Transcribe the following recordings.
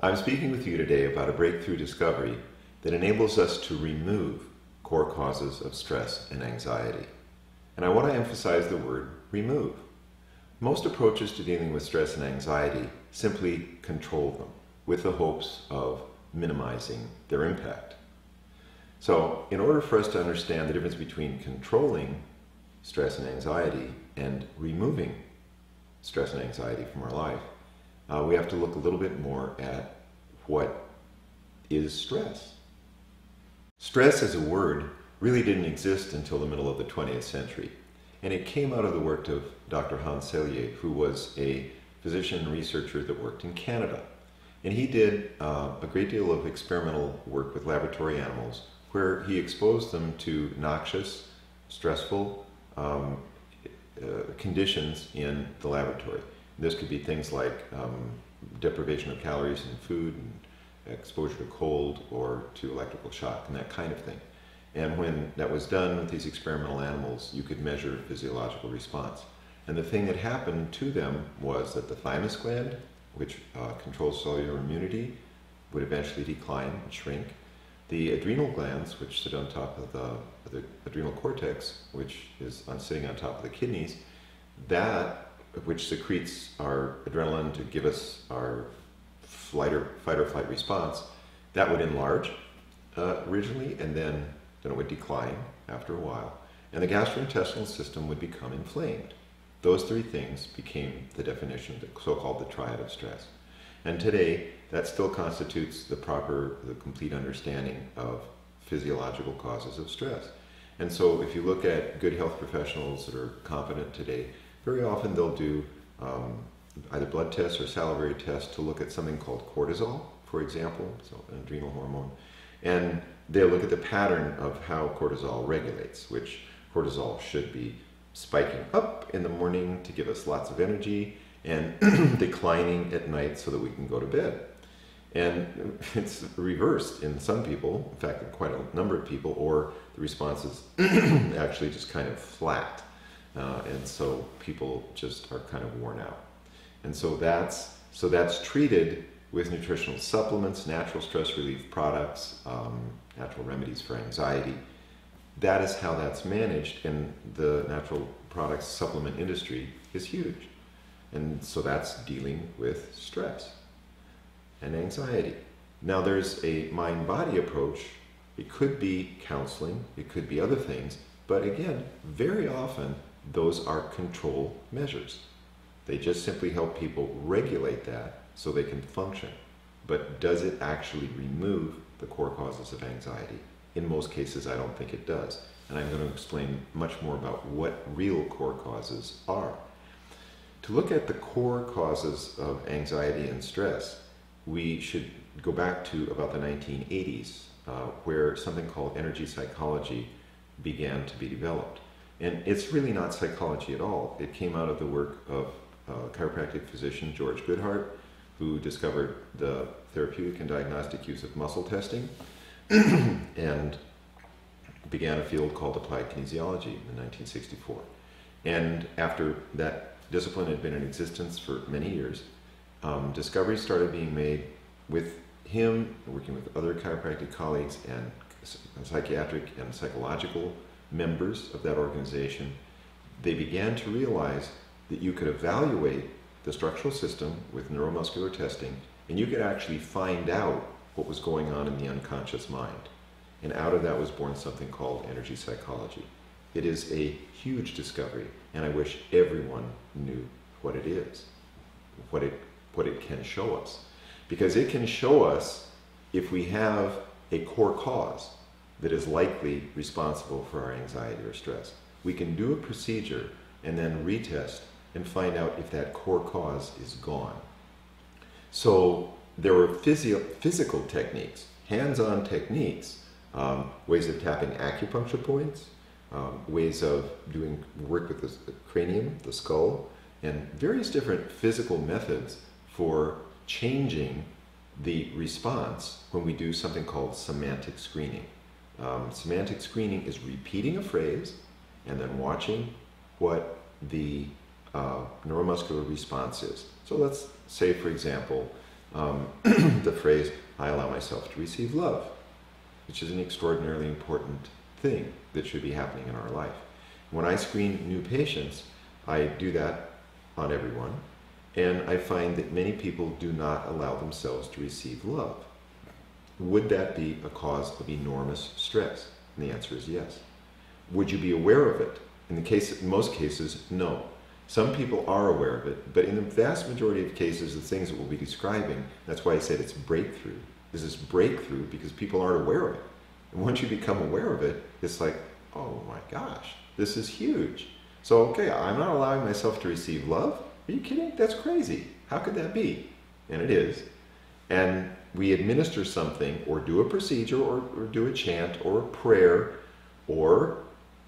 I'm speaking with you today about a breakthrough discovery that enables us to remove core causes of stress and anxiety. And I want to emphasize the word remove. Most approaches to dealing with stress and anxiety simply control them with the hopes of minimizing their impact. So, in order for us to understand the difference between controlling stress and anxiety and removing stress and anxiety from our life, we have to look a little bit more at what is stress. Stress as a word really didn't exist until the middle of the 20th century, and it came out of the work of Dr. Hans Selye, who was a physician and researcher that worked in Canada. And he did a great deal of experimental work with laboratory animals where he exposed them to noxious, stressful conditions in the laboratory. This could be things like deprivation of calories in food, and exposure to cold or to electrical shock and that kind of thing. And when that was done with these experimental animals, you could measure physiological response. And the thing that happened to them was that the thymus gland, which controls cellular immunity, would eventually decline and shrink. The adrenal glands, which sit on top of the adrenal cortex, which is sitting on top of the kidneys, that which secretes our adrenaline to give us our fight or flight response, that would enlarge originally, and then it would decline after a while. And the gastrointestinal system would become inflamed. Those three things became the definition, the so-called the triad of stress. And today, that still constitutes the complete understanding of physiological causes of stress. And so if you look at good health professionals that are competent today, very often they'll do either blood tests or salivary tests to look at something called cortisol, for example, so an adrenal hormone. And they'll look at the pattern of how cortisol regulates, which cortisol should be spiking up in the morning to give us lots of energy and declining at night so that we can go to bed. And it's reversed in some people, in fact in quite a number of people, or the response is actually just kind of flat. And so people just are kind of worn out. And so that's treated with nutritional supplements, natural stress relief products, natural remedies for anxiety. That is how that's managed, and the natural products supplement industry is huge. And so that's dealing with stress and anxiety. Now there's a mind-body approach. It could be counseling, it could be other things, but again, very often those are control measures. They just simply help people regulate that so they can function. But does it actually remove the core causes of anxiety? In most cases, I don't think it does. And I'm going to explain much more about what real core causes are. To look at the core causes of anxiety and stress, we should go back to about the 1980s, where something called energy psychology began to be developed. And it's really not psychology at all. It came out of the work of chiropractic physician George Goodhart, who discovered the therapeutic and diagnostic use of muscle testing and began a field called applied kinesiology in 1964. And after that discipline had been in existence for many years, discoveries started being made with him, working with other chiropractic colleagues and psychiatric and psychological members of that organization. They began to realize that you could evaluate the structural system with neuromuscular testing, and you could actually find out what was going on in the unconscious mind. And out of that was born something called energy psychology. It is a huge discovery, and I wish everyone knew what it is, what it can show us. Because it can show us if we have a core cause that is likely responsible for our anxiety or stress. We can do a procedure and then retest and find out if that core cause is gone. So there were physical techniques, hands-on techniques, ways of tapping acupuncture points, ways of doing work with the cranium, the skull, and various different physical methods for changing the response when we do something called semantic screening. Semantic screening is repeating a phrase and then watching what the neuromuscular response is. So let's say, for example, the phrase, I allow myself to receive love, which is an extraordinarily important thing that should be happening in our life. When I screen new patients, I do that on everyone, and I find that many people do not allow themselves to receive love. Would that be a cause of enormous stress? And the answer is yes. Would you be aware of it? In most cases, no. Some people are aware of it, but in the vast majority of cases, the things that we'll be describing, that's why I said it's breakthrough. Is this breakthrough because people aren't aware of it. And once you become aware of it, it's like, oh my gosh, this is huge. So, okay, I'm not allowing myself to receive love? Are you kidding? That's crazy. How could that be? And it is. And we administer something or do a procedure or do a chant or a prayer or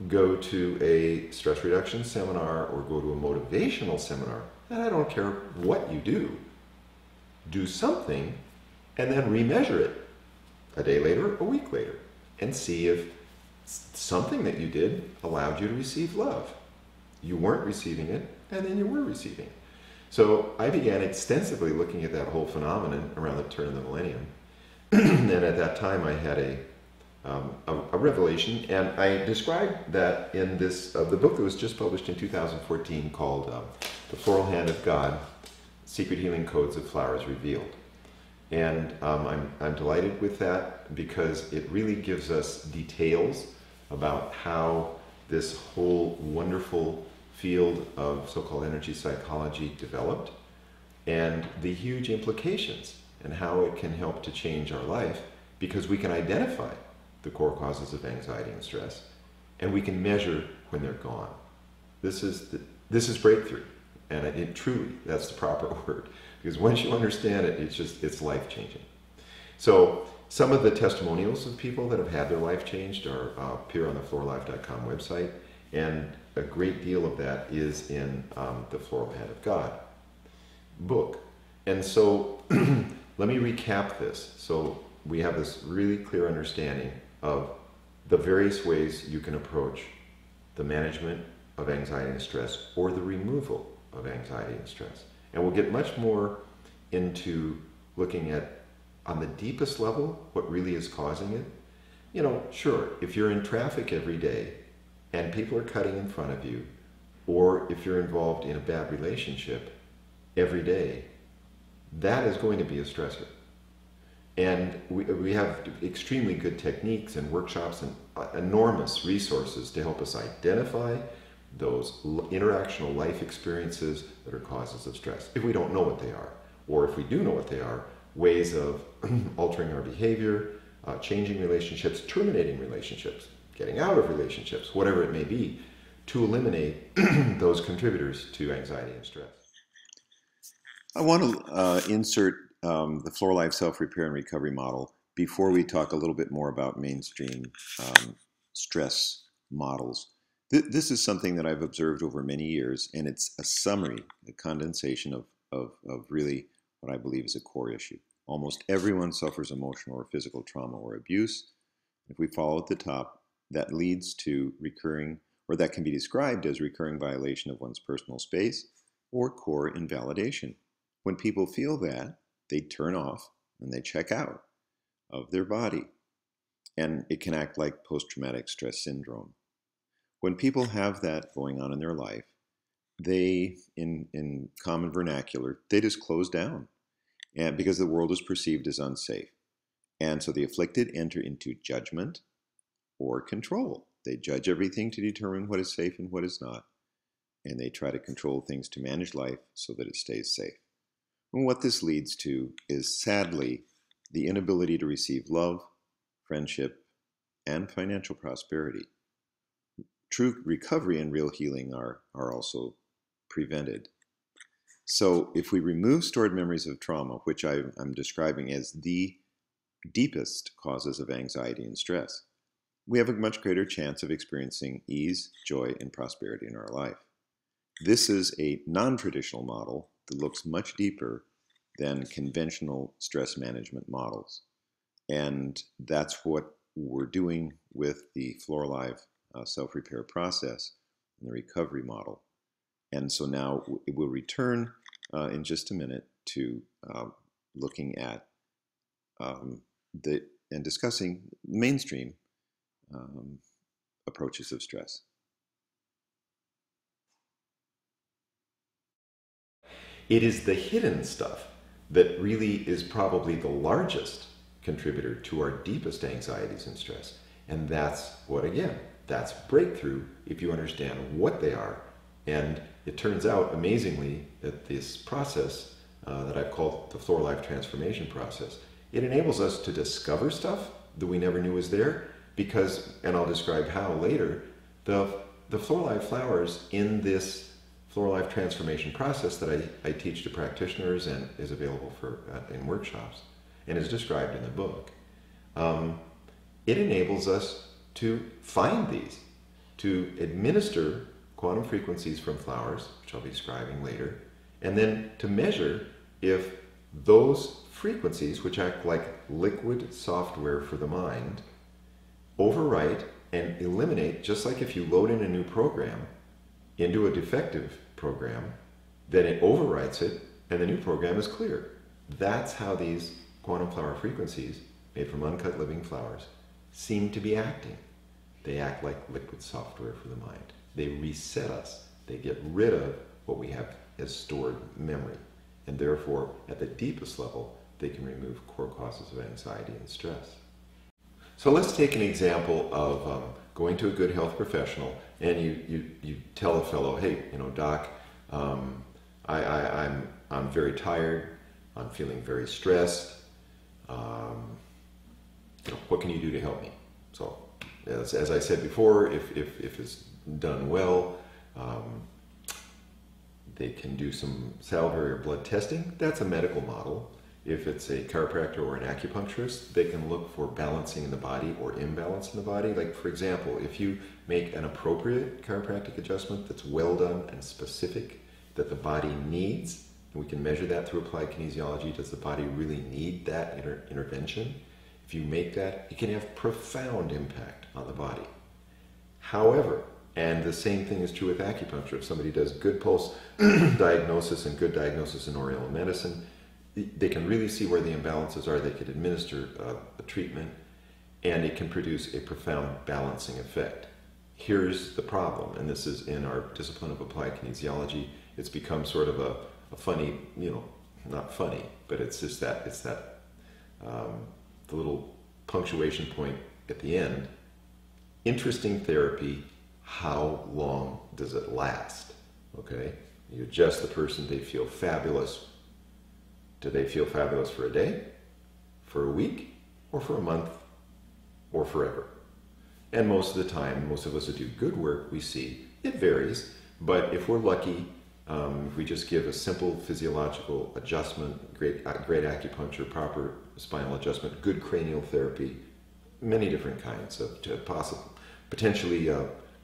go to a stress reduction seminar or go to a motivational seminar, and I don't care what you do something and then remeasure it a day later, a week later, and see if something that you did allowed you to receive love. You weren't receiving it, and then you were receiving it. So I began extensively looking at that whole phenomenon around the turn of the millennium. And at that time I had a revelation, and I described that in this the book that was just published in 2014 called The Floral Hand of God, Secret Healing Codes of Flowers Revealed. And I'm delighted with that because it really gives us details about how this whole wonderful field of so-called energy psychology developed and the huge implications and how it can help to change our life, because we can identify the core causes of anxiety and stress and we can measure when they're gone. This is breakthrough, and it truly, that's the proper word, because once you understand it, it's life-changing. So some of the testimonials of people that have had their life changed appear on the florallife.com website, and a great deal of that is in the Floral Hand of God book. And so let me recap this so we have this really clear understanding of the various ways you can approach the management of anxiety and stress or the removal of anxiety and stress. And we'll get much more into looking at, on the deepest level, what really is causing it. You know, sure, if you're in traffic every day and people are cutting in front of you, or if you're involved in a bad relationship every day, that is going to be a stressor. And we have extremely good techniques and workshops and enormous resources to help us identify those interactional life experiences that are causes of stress, if we don't know what they are. Or if we do know what they are, ways of altering our behavior, changing relationships, terminating relationships, getting out of relationships, whatever it may be, to eliminate those contributors to anxiety and stress. I want to insert the Floral Life Self-Repair and Recovery Model before we talk a little bit more about mainstream stress models. This is something that I've observed over many years, and it's a summary, a condensation of really what I believe is a core issue. Almost everyone suffers emotional or physical trauma or abuse. If we follow at the top, that leads to recurring, or that can be described as recurring violation of one's personal space or core invalidation. When people feel that, they turn off and they check out of their body. And it can act like post-traumatic stress syndrome. When people have that going on in their life, they, in common vernacular, they just close down, and because the world is perceived as unsafe. And so the afflicted enter into judgment or control. They judge everything to determine what is safe and what is not. And they try to control things to manage life so that it stays safe. And what this leads to is, sadly, the inability to receive love, friendship, and financial prosperity. True recovery and real healing are also prevented. So if we remove stored memories of trauma, which I'm describing as the deepest causes of anxiety and stress, we have a much greater chance of experiencing ease, joy, and prosperity in our life. This is a non-traditional model that looks much deeper than conventional stress management models. And that's what we're doing with the Floral Life self-repair process and the recovery model. And so now we'll return in just a minute to looking at um, and discussing mainstream um, approaches of stress. It is the hidden stuff that really is probably the largest contributor to our deepest anxieties and stress. And that's what, again, that's breakthrough if you understand what they are. And it turns out, amazingly, that this process that I've called the Floral Life transformation process, it enables us to discover stuff that we never knew was there because, and I'll describe how later, the Floral Life flowers in this Floral Life transformation process that I teach to practitioners and is available for in workshops and is described in the book. It enables us to find these, to administer quantum frequencies from flowers, which I'll be describing later, and then to measure if those frequencies, which act like liquid software for the mind, overwrite and eliminate, just like if you load in a new program into a defective program, then it overwrites it and the new program is clear. That's how these quantum flower frequencies, made from uncut living flowers, seem to be acting. They act like liquid software for the mind. They reset us. They get rid of what we have as stored memory. And therefore, at the deepest level, they can remove core causes of anxiety and stress. So let's take an example of going to a good health professional and you tell a fellow, hey, doc, I'm very tired, I'm feeling very stressed, what can you do to help me? So as I said before, if it's done well, they can do some salivary or blood testing. That's a medical model. If it's a chiropractor or an acupuncturist, they can look for balancing in the body or imbalance in the body. Like, for example, if you make an appropriate chiropractic adjustment that's well done and specific, that the body needs, and we can measure that through applied kinesiology, does the body really need that intervention? If you make that, it can have profound impact on the body. However, and the same thing is true with acupuncture. If somebody does good pulse diagnosis and good diagnosis in Oriental medicine, they can really see where the imbalances are. They can administer a treatment, and it can produce a profound balancing effect. Here's the problem, and this is in our discipline of applied kinesiology. It's become sort of a funny, not funny, but it's just that, the little punctuation point at the end. Interesting therapy, how long does it last? Okay, you adjust the person, they feel fabulous. Do they feel fabulous for a day, for a week, or for a month, or forever? And most of the time, most of us that do good work, we see it varies. But if we're lucky, if we just give a simple physiological adjustment, great acupuncture, proper spinal adjustment, good cranial therapy, many different kinds of potentially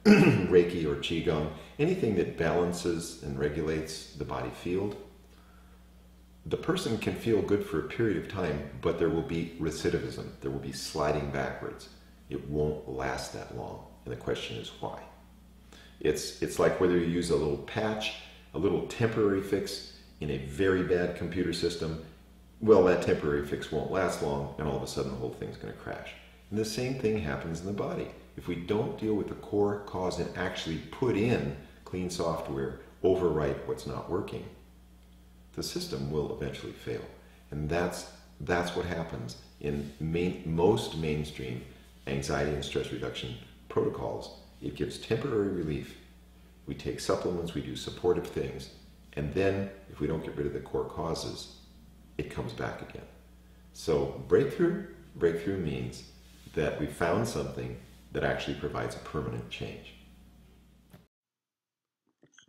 Reiki or Qigong, anything that balances and regulates the body field, the person can feel good for a period of time, but there will be recidivism. There will be sliding backwards. It won't last that long. And the question is why? It's like whether you use a little patch, a little temporary fix in a very bad computer system. Well, that temporary fix won't last long, and all of a sudden the whole thing's going to crash. And the same thing happens in the body. If we don't deal with the core cause and actually put in clean software, overwrite what's not working, the system will eventually fail. And that's what happens in most mainstream anxiety and stress reduction protocols. It gives temporary relief. We take supplements, we do supportive things, and then if we don't get rid of the core causes, it comes back again. So breakthrough means that we found something that actually provides a permanent change.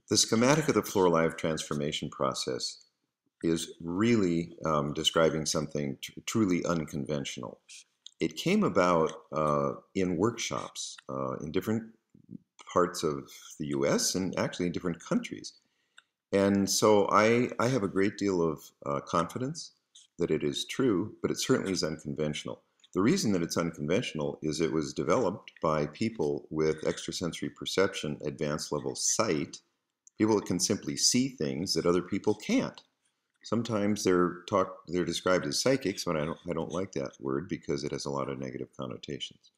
The schematic of the Floral Life transformation process is really describing something truly unconventional. It came about in workshops in different parts of the US and actually in different countries. And so I have a great deal of confidence that it is true, but it certainly is unconventional. The reason that it's unconventional is it was developed by people with extrasensory perception, advanced level sight, people that can simply see things that other people can't. Sometimes they're described as psychics, but I don't like that word because it has a lot of negative connotations.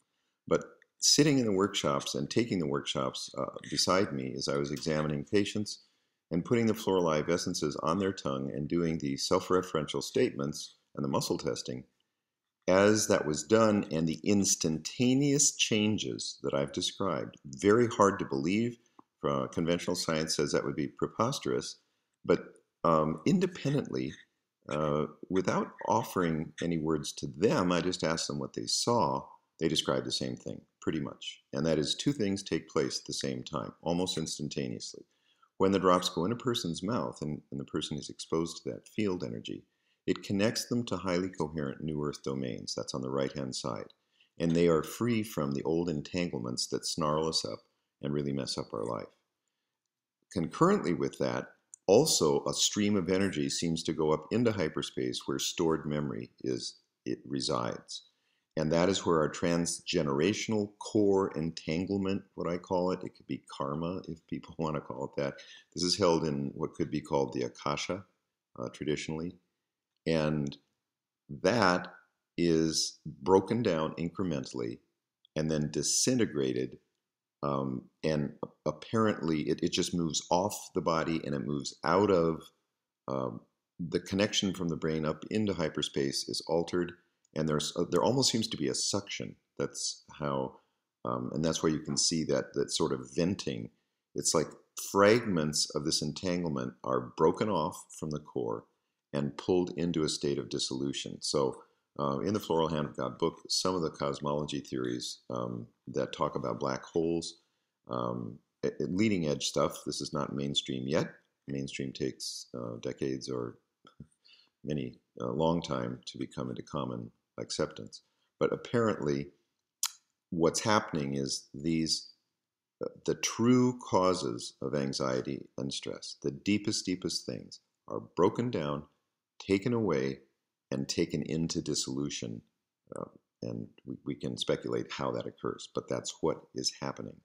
But sitting in the workshops and taking the workshops beside me as I was examining patients and putting the Floral Live essences on their tongue and doing the self-referential statements and the muscle testing, as that was done and the instantaneous changes that I've described, very hard to believe. Conventional science says that would be preposterous, but independently, without offering any words to them, I just asked them what they saw. They described the same thing, pretty much. And that is two things take place at the same time, almost instantaneously. When the drops go in a person's mouth and the person is exposed to that field energy, it connects them to highly coherent New Earth domains. That's on the right-hand side. And they are free from the old entanglements that snarl us up and really mess up our life. Concurrently with that, also a stream of energy seems to go up into hyperspace where stored memory resides. And that is where our transgenerational core entanglement, what I call it, it could be karma if people want to call it that. This is held in what could be called the Akasha traditionally. And that is broken down incrementally and then disintegrated. And apparently it just moves off the body and it moves out of the connection from the brain up into hyperspace is altered. And there almost seems to be a suction. That's how, and that's where you can see that sort of venting. It's like fragments of this entanglement are broken off from the core and pulled into a state of dissolution. So in the Floral Hand of God book, some of the cosmology theories that talk about black holes, leading edge stuff, this is not mainstream yet. Mainstream takes decades or many, long time to become into common acceptance. But apparently what's happening is the true causes of anxiety and stress, the deepest things are broken down, taken away, and taken into dissolution. And we can speculate how that occurs, but that's what is happening.